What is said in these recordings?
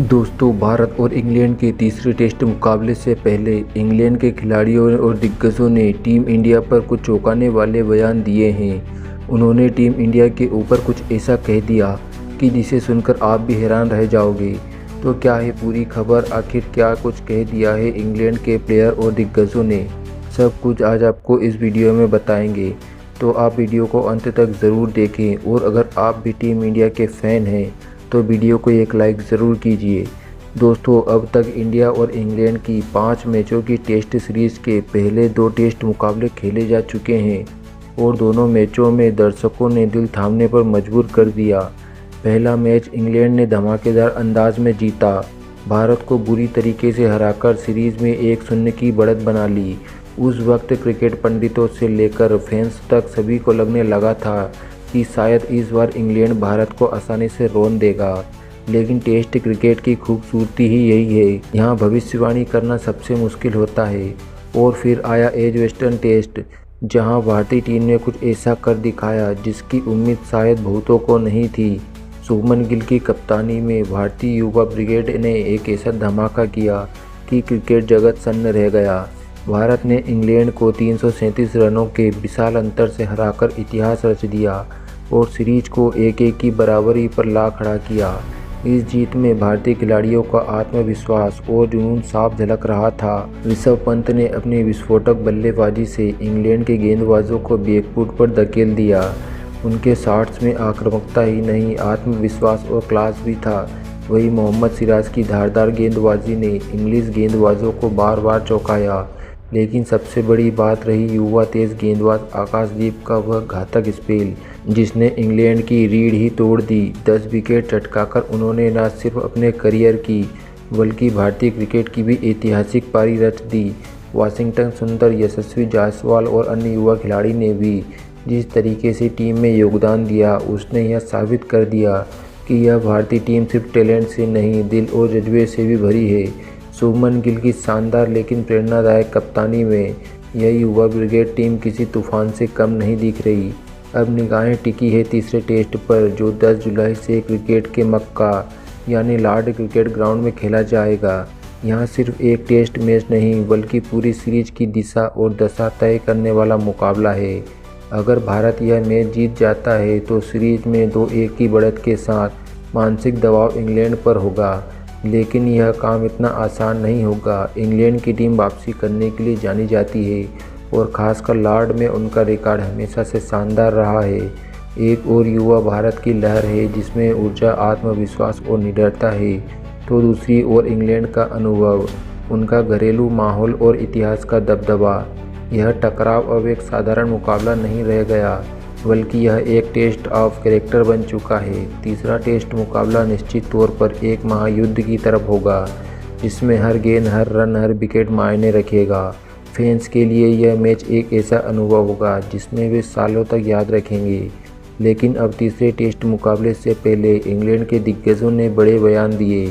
दोस्तों, भारत और इंग्लैंड के तीसरे टेस्ट मुकाबले से पहले इंग्लैंड के खिलाड़ियों और दिग्गजों ने टीम इंडिया पर कुछ चौंकाने वाले बयान दिए हैं। उन्होंने टीम इंडिया के ऊपर कुछ ऐसा कह दिया कि जिसे सुनकर आप भी हैरान रह जाओगे। तो क्या है पूरी खबर, आखिर क्या कुछ कह दिया है इंग्लैंड के प्लेयर और दिग्गजों ने, सब कुछ आज आपको इस वीडियो में बताएंगे। तो आप वीडियो को अंत तक ज़रूर देखें और अगर आप भी टीम इंडिया के फ़ैन हैं तो वीडियो को एक लाइक ज़रूर कीजिए। दोस्तों, अब तक इंडिया और इंग्लैंड की 5 मैचों की टेस्ट सीरीज़ के पहले 2 टेस्ट मुकाबले खेले जा चुके हैं और दोनों मैचों में दर्शकों ने दिल थामने पर मजबूर कर दिया। पहला मैच इंग्लैंड ने धमाकेदार अंदाज में जीता, भारत को बुरी तरीके से हराकर सीरीज़ में 1-0 की बढ़त बना ली। उस वक्त क्रिकेट पंडितों से लेकर फैंस तक सभी को लगने लगा था कि शायद इस बार इंग्लैंड भारत को आसानी से रौंद देगा। लेकिन टेस्ट क्रिकेट की खूबसूरती ही यही है, यहाँ भविष्यवाणी करना सबसे मुश्किल होता है। और फिर आया एजबेस्टन टेस्ट, जहाँ भारतीय टीम ने कुछ ऐसा कर दिखाया जिसकी उम्मीद शायद बहुतों को नहीं थी। शुभमन गिल की कप्तानी में भारतीय युवा ब्रिगेड ने एक ऐसा धमाका किया कि क्रिकेट जगत सन्न रह गया। भारत ने इंग्लैंड को 337 रनों के विशाल अंतर से हराकर इतिहास रच दिया और सीरीज को 1-1 की बराबरी पर ला खड़ा किया। इस जीत में भारतीय खिलाड़ियों का आत्मविश्वास और जुनून साफ झलक रहा था। ऋषभ पंत ने अपनी विस्फोटक बल्लेबाजी से इंग्लैंड के गेंदबाजों को बैकफुट पर धकेल दिया। उनके शॉट्स में आक्रामकता ही नहीं, आत्मविश्वास और क्लास भी था। वहीं मोहम्मद सिराज की धारदार गेंदबाजी ने इंग्लिश गेंदबाजों को बार बार चौंकाया। लेकिन सबसे बड़ी बात रही युवा तेज गेंदबाज आकाशदीप का वह घातक स्पेल, जिसने इंग्लैंड की रीढ़ ही तोड़ दी। 10 विकेट चटकाकर उन्होंने न सिर्फ अपने करियर की बल्कि भारतीय क्रिकेट की भी ऐतिहासिक पारी रच दी। वाशिंगटन सुंदर, यशस्वी जायसवाल और अन्य युवा खिलाड़ी ने भी जिस तरीके से टीम में योगदान दिया, उसने यह साबित कर दिया कि यह भारतीय टीम सिर्फ टैलेंट से नहीं, दिल और जज्बे से भी भरी है। शुभमन गिल की शानदार लेकिन प्रेरणादायक कप्तानी में यह युवा ब्रिगेड टीम किसी तूफान से कम नहीं दिख रही। अब निगाहें टिकी है तीसरे टेस्ट पर, जो 10 जुलाई से क्रिकेट के मक्का यानी लॉर्ड क्रिकेट ग्राउंड में खेला जाएगा। यहाँ सिर्फ एक टेस्ट मैच नहीं बल्कि पूरी सीरीज की दिशा और दशा तय करने वाला मुकाबला है। अगर भारत यह मैच जीत जाता है तो सीरीज में 2-1 की बढ़त के साथ मानसिक दबाव इंग्लैंड पर होगा। लेकिन यह काम इतना आसान नहीं होगा। इंग्लैंड की टीम वापसी करने के लिए जानी जाती है और ख़ासकर लॉर्ड में उनका रिकॉर्ड हमेशा से शानदार रहा है। एक और युवा भारत की लहर है जिसमें ऊर्जा, आत्मविश्वास और निडरता है, तो दूसरी ओर इंग्लैंड का अनुभव, उनका घरेलू माहौल और इतिहास का दबदबा। यह टकराव अब एक साधारण मुकाबला नहीं रह गया बल्कि यह एक टेस्ट ऑफ कैरेक्टर बन चुका है। तीसरा टेस्ट मुकाबला निश्चित तौर पर एक महायुद्ध की तरफ होगा, जिसमें हर गेंद, हर रन, हर विकेट मायने रखेगा। फैंस के लिए यह मैच एक ऐसा अनुभव होगा जिसमें वे सालों तक याद रखेंगे। लेकिन अब तीसरे टेस्ट मुकाबले से पहले इंग्लैंड के दिग्गजों ने बड़े बयान दिए।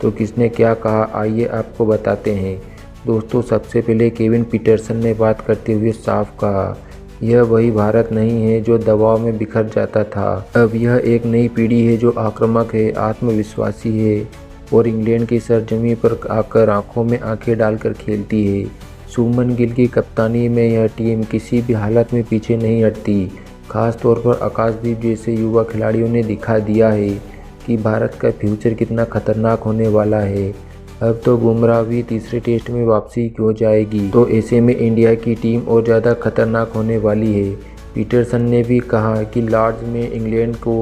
तो किसने क्या कहा, आइए आपको बताते हैं। दोस्तों, सबसे पहले केविन पीटरसन ने बात करते हुए साफ कहा, यह वही भारत नहीं है जो दबाव में बिखर जाता था। अब यह एक नई पीढ़ी है जो आक्रामक है, आत्मविश्वासी है और इंग्लैंड की सरजमी पर आकर आंखों में आंखें डालकर खेलती है। शुभमन गिल की कप्तानी में यह टीम किसी भी हालत में पीछे नहीं हटती। खास तौर पर आकाशदीप जैसे युवा खिलाड़ियों ने दिखा दिया है कि भारत का फ्यूचर कितना खतरनाक होने वाला है। अब तो बुमराह भी तीसरे टेस्ट में वापसी हो जाएगी, तो ऐसे में इंडिया की टीम और ज़्यादा खतरनाक होने वाली है। पीटरसन ने भी कहा कि लॉर्ड्स में इंग्लैंड को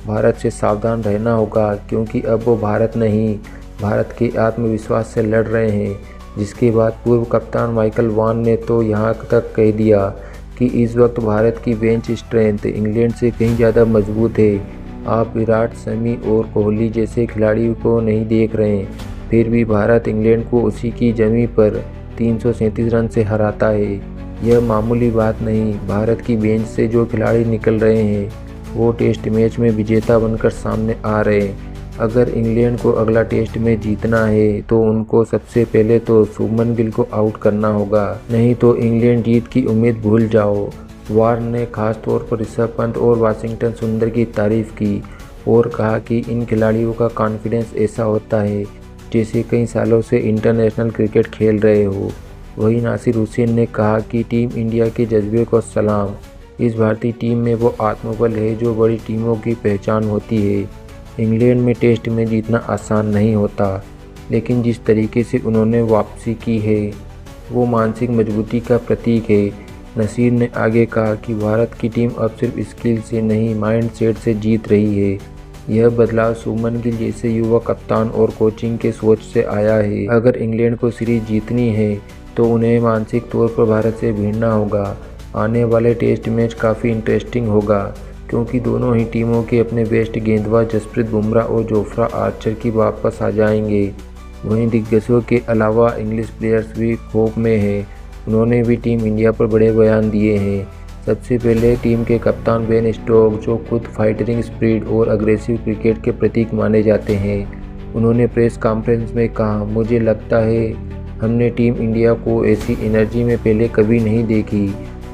भारत से सावधान रहना होगा, क्योंकि अब वो भारत नहीं, भारत के आत्मविश्वास से लड़ रहे हैं। जिसके बाद पूर्व कप्तान माइकल वॉन ने तो यहाँ तक कह दिया कि इस वक्त भारत की बेंच स्ट्रेंथ इंग्लैंड से कहीं ज़्यादा मजबूत है। आप विराट, शमी और कोहली जैसे खिलाड़ियों को नहीं देख रहे हैं, फिर भी भारत इंग्लैंड को उसी की जमीन पर 337 रन से हराता है। यह मामूली बात नहीं। भारत की बेंच से जो खिलाड़ी निकल रहे हैं वो टेस्ट मैच में विजेता बनकर सामने आ रहे हैं। अगर इंग्लैंड को अगला टेस्ट में जीतना है तो उनको सबसे पहले तो शुभमन गिल को आउट करना होगा, नहीं तो इंग्लैंड जीत की उम्मीद भूल जाओ। वार्न ने खास तौर पर ऋषभ पंत और वाशिंगटन सुंदर की तारीफ की। और कहा कि इन खिलाड़ियों का कॉन्फिडेंस ऐसा होता है जैसे कई सालों से इंटरनेशनल क्रिकेट खेल रहे हो। वहीं नासिर हुसैन ने कहा कि टीम इंडिया के जज्बे को सलाम। इस भारतीय टीम में वो आत्मबल है जो बड़ी टीमों की पहचान होती है। इंग्लैंड में टेस्ट में जीतना आसान नहीं होता, लेकिन जिस तरीके से उन्होंने वापसी की है वो मानसिक मजबूती का प्रतीक है। नसीर ने आगे कहा कि भारत की टीम अब सिर्फ स्किल से नहीं माइंड सेट से जीत रही है। यह बदलाव शुभमन गिल जैसे युवा कप्तान और कोचिंग के सोच से आया है। अगर इंग्लैंड को सीरीज जीतनी है तो उन्हें मानसिक तौर पर भारत से भिड़ना होगा। आने वाले टेस्ट मैच काफ़ी इंटरेस्टिंग होगा क्योंकि दोनों ही टीमों के अपने बेस्ट गेंदबाज जसप्रीत बुमराह और जोफ्रा आर्चर की वापस आ जाएंगे। वहीं दिग्गजों के अलावा इंग्लिश प्लेयर्स भी खौफ में हैं। उन्होंने भी टीम इंडिया पर बड़े बयान दिए हैं। सबसे पहले टीम के कप्तान बेन स्टोक्स, जो खुद फाइटिंग स्पिरिट और अग्रेसिव क्रिकेट के प्रतीक माने जाते हैं, उन्होंने प्रेस कॉन्फ्रेंस में कहा, मुझे लगता है हमने टीम इंडिया को ऐसी एनर्जी में पहले कभी नहीं देखी।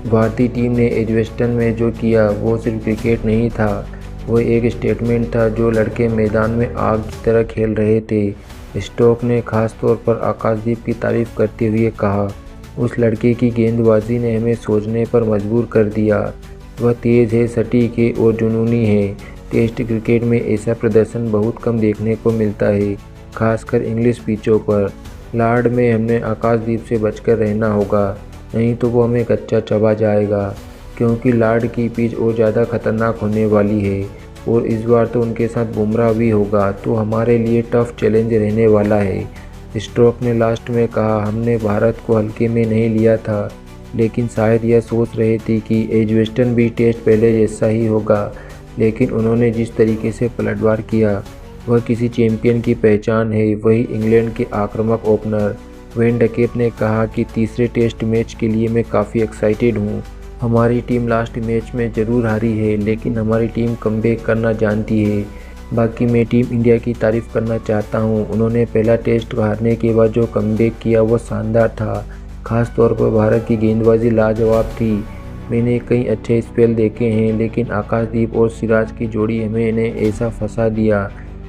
भारतीय टीम ने एजबेस्टन में जो किया वो सिर्फ क्रिकेट नहीं था, वो एक स्टेटमेंट था। जो लड़के मैदान में आग की तरह खेल रहे थे। स्टोक ने खास तौर पर आकाशदीप की तारीफ करते हुए कहा, उस लड़के की गेंदबाजी ने हमें सोचने पर मजबूर कर दिया। वह तेज़ है, सटीक है और जुनूनी है। टेस्ट क्रिकेट में ऐसा प्रदर्शन बहुत कम देखने को मिलता है, खासकर इंग्लिश पिचों पर। लॉर्ड में हमने आकाशदीप से बचकर रहना होगा, नहीं तो वो हमें कच्चा चबा जाएगा, क्योंकि लॉर्ड की पिच और ज़्यादा खतरनाक होने वाली है और इस बार तो उनके साथ बुमराह भी होगा, तो हमारे लिए टफ चैलेंज रहने वाला है। स्टोक ने लास्ट में कहा, हमने भारत को हल्के में नहीं लिया था, लेकिन शायद यह सोच रहे थे कि एजबेस्टन भी टेस्ट पहले जैसा ही होगा। लेकिन उन्होंने जिस तरीके से पलटवार किया वह किसी चैंपियन की पहचान है। वही इंग्लैंड के आक्रामक ओपनर वेन डकेट ने कहा कि तीसरे टेस्ट मैच के लिए मैं काफ़ी एक्साइटेड हूँ। हमारी टीम लास्ट मैच में ज़रूर हारी है, लेकिन हमारी टीम कमबैक करना जानती है। बाकी मैं टीम इंडिया की तारीफ़ करना चाहता हूँ। उन्होंने पहला टेस्ट हारने के बाद जो कमबैक किया वो शानदार था। ख़ास तौर पर भारत की गेंदबाजी लाजवाब थी। मैंने कई अच्छे स्पेल देखे हैं, लेकिन आकाशदीप और सिराज की जोड़ी हमें इन्हें ऐसा फंसा दिया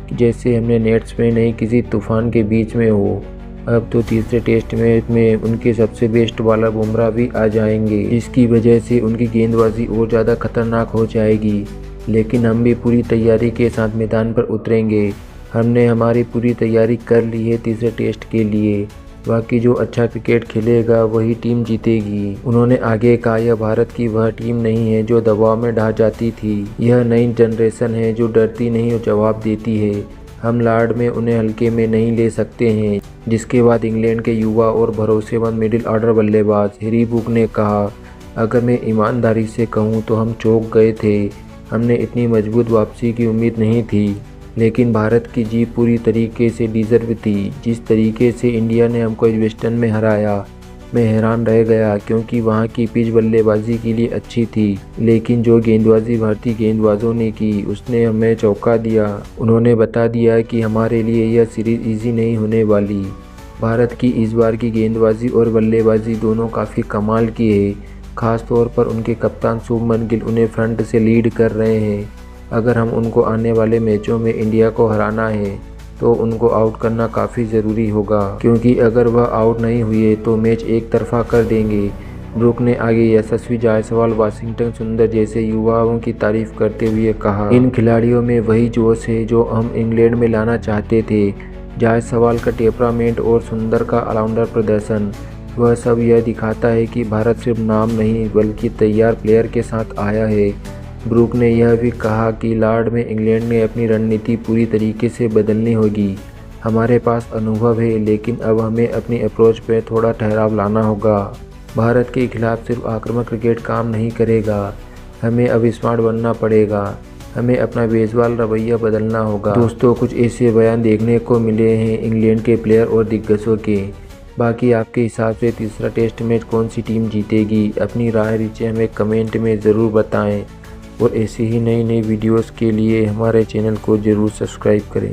कि जैसे हमने नेट्स में नहीं किसी तूफान के बीच में हो। अब तो तीसरे टेस्ट मैच में उनके सबसे बेस्ट बॉलर बुमराह भी आ जाएंगे, जिसकी वजह से उनकी गेंदबाजी और ज़्यादा खतरनाक हो जाएगी। लेकिन हम भी पूरी तैयारी के साथ मैदान पर उतरेंगे। हमने हमारी पूरी तैयारी कर ली है तीसरे टेस्ट के लिए। बाकी जो अच्छा क्रिकेट खेलेगा वही टीम जीतेगी। उन्होंने आगे कहा, यह भारत की वह टीम नहीं है जो दबाव में ढह जाती थी। यह नई जनरेशन है जो डरती नहीं और जवाब देती है। हम लॉर्ड में उन्हें हल्के में नहीं ले सकते हैं। जिसके बाद इंग्लैंड के युवा और भरोसेमंद मिडिल ऑर्डर बल्लेबाज हैरी ब्रूक ने कहा, अगर मैं ईमानदारी से कहूँ तो हम चौंक गए थे। हमने इतनी मजबूत वापसी की उम्मीद नहीं थी, लेकिन भारत की जीत पूरी तरीके से डिज़र्व थी। जिस तरीके से इंडिया ने हमको एजबेस्टन में हराया, मैं हैरान रह गया, क्योंकि वहाँ की पिच बल्लेबाजी के लिए अच्छी थी, लेकिन जो गेंदबाजी भारतीय गेंदबाजों ने की उसने हमें चौंका दिया। उन्होंने बता दिया कि हमारे लिए यह सीरीज़ इजी नहीं होने वाली। भारत की इस बार की गेंदबाजी और बल्लेबाजी दोनों काफ़ी कमाल की है। ख़ास तौर पर उनके कप्तान शुभमन गिल उन्हें फ्रंट से लीड कर रहे हैं। अगर हम उनको आने वाले मैचों में इंडिया को हराना है तो उनको आउट करना काफ़ी ज़रूरी होगा, क्योंकि अगर वह आउट नहीं हुए तो मैच एक तरफा कर देंगे। ब्रूक ने आगे यशस्वी जायसवाल, वाशिंगटन सुंदर जैसे युवाओं की तारीफ करते हुए कहा, इन खिलाड़ियों में वही जोश है जो हम इंग्लैंड में लाना चाहते थे। जायसवाल का टेम्परामेंट और सुंदर का ऑलराउंडर प्रदर्शन, वह सब यह दिखाता है कि भारत सिर्फ नाम नहीं बल्कि तैयार प्लेयर के साथ आया है। ब्रूक ने यह भी कहा कि लॉर्ड में इंग्लैंड ने अपनी रणनीति पूरी तरीके से बदलनी होगी। हमारे पास अनुभव है, लेकिन अब हमें अपनी अप्रोच पर थोड़ा ठहराव लाना होगा। भारत के खिलाफ सिर्फ आक्रामक क्रिकेट काम नहीं करेगा, हमें अब स्मार्ट बनना पड़ेगा। हमें अपना बेसबॉल रवैया बदलना होगा। दोस्तों, कुछ ऐसे बयान देखने को मिले हैं इंग्लैंड के प्लेयर और दिग्गजों के। बाकी आपके हिसाब से तीसरा टेस्ट मैच कौन सी टीम जीतेगी? अपनी राय नीचे हमें कमेंट में ज़रूर बताएं और ऐसी ही नई वीडियोस के लिए हमारे चैनल को ज़रूर सब्सक्राइब करें।